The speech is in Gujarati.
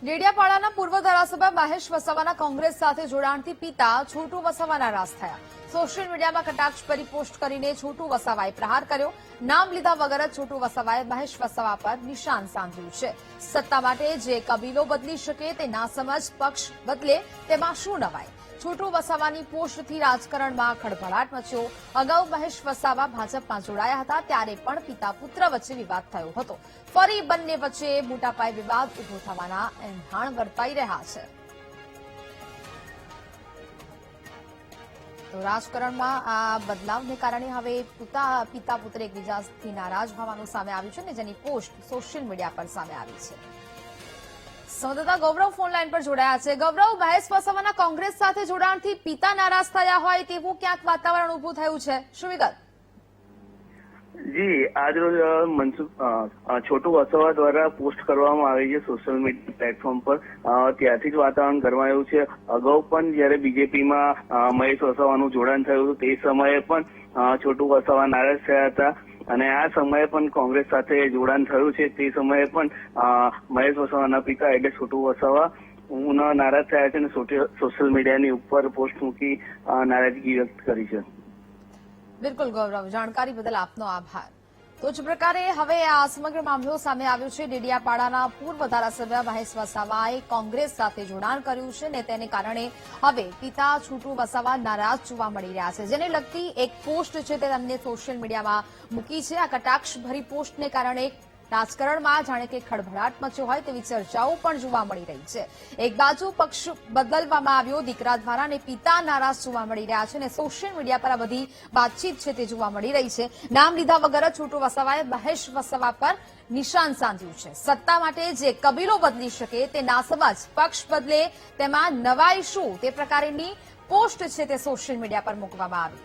ડેડિયાપાડાના પૂર્વ ધારાસભ્ય મહેશ વસાવાના કોંગ્રેસ સાથે જોડાણથી પિતા છોટુ વસાવા નારાજ થયા. સોશિયલ મીડિયામાં કટાક્ષભરી પોસ્ટ કરીને છોટુ વસાવાએ પ્રહાર કર્યો. નામ લીધા વગર જ છોટુ વસાવાએ મહેશ વસાવા પર નિશાન સાધ્યું છે. સત્તા માટે જે કબીલો બદલી શકે તે નાસમજ પક્ષ બદલે તેમાં શું નવાય? છોટુ વસાવાની પોસ્ટથી રાજકારણમાં ખળભળાટ મચ્યો. અગાઉ મહેશ વસાવા ભાજપમાં જોડાયા હતા ત્યારે પણ પિતા પુત્ર વચ્ચે વિવાદ થયો હતો. ફરી બંને વચ્ચે મોટા પાયે વિવાદ ઉભો થવાના એંધાણ વર્તાઈ રહ્યા છે. તો રાજકારણમાં આ બદલાવને કારણે હવે પિતા પુત્ર એકબીજાથી નારાજ હોવાનું સામે આવ્યું છે ને જેની પોસ્ટ સોશિયલ મીડિયા પર સામે આવી છે. સંવાદદાતા ગૌરવ ફોન લાઈન પર જોડાયા છે. ગૌરવ, મહેશ વસાવાના કોંગ્રેસ સાથે જોડાણથી પિતા નારાજ થયા હોય તેવું ક્યાંક વાતાવરણ ઉભું થયું છે, શું વિગત? જી, આજરોજ છોટુ વસાવા દ્વારા પોસ્ટ કરવામાં આવી છે સોશિયલ મીડિયા પ્લેટફોર્મ પર. ત્યારથી જ વાતાવરણ ગરમાયું છે. અગાઉ પણ જયારે બીજેપીમાં મહેશ વસાવાનું જોડાણ થયું હતું તે સમયે પણ છોટુ વસાવા નારાજ થયા હતા અને આ સમયે પણ કોંગ્રેસ સાથે જોડાણ થયું છે. તે સમયે પણ મહેશ વસાવાના પિતા એટલે છોટુ વસાવા નારાજ થયા છે અને સોશિયલ મીડિયાની ઉપર પોસ્ટ મૂકી નારાજગી વ્યક્ત કરી છે. બિલકુલ ગૌરવ, જાણકારી બદલ આપનો આભાર. તો જ પ્રકારે હવે આ સમગ્ર મામલો સામે આવ્યો છે. ડેડિયાપાડાના પૂર્વ ધારાસભ્ય મહેશ વસાવાએ કોંગ્રેસ સાથે જોડાણ કર્યું છે ને તેને કારણે હવે પિતા છોટુ વસાવા નારાજ જોવા મળી રહ્યા છે. જેને લગતી એક પોસ્ટ છે તે તેમને સોશિયલ મીડિયામાં મૂકી છે. આ કટાક્ષભરી પોસ્ટને કારણે રાજકારણમાં જાણે કે ખળભળાટ મચ્યો હોય તેવી ચર્ચાઓ પણ જોવા મળી રહી છે. એક બાજુ પક્ષ બદલવામાં આવ્યો દીકરા દ્વારા અને પિતા નારાજ જોવા મળી રહ્યા છે અને સોશિયલ મીડિયા પર આ બધી વાતચીત છે તે જોવા મળી રહી છે. નામ લીધા વગર જ છોટુ વસાવાએ મહેશ વસાવા પર નિશાન સાધ્યું છે. સત્તા માટે જે કબીલો બદલી શકે તે નાસમજ પક્ષ બદલે તેમાં નવાઈ શું તે પ્રકારની પોસ્ટ છે તે સોશિયલ મીડિયા પર મૂકવામાં આવી.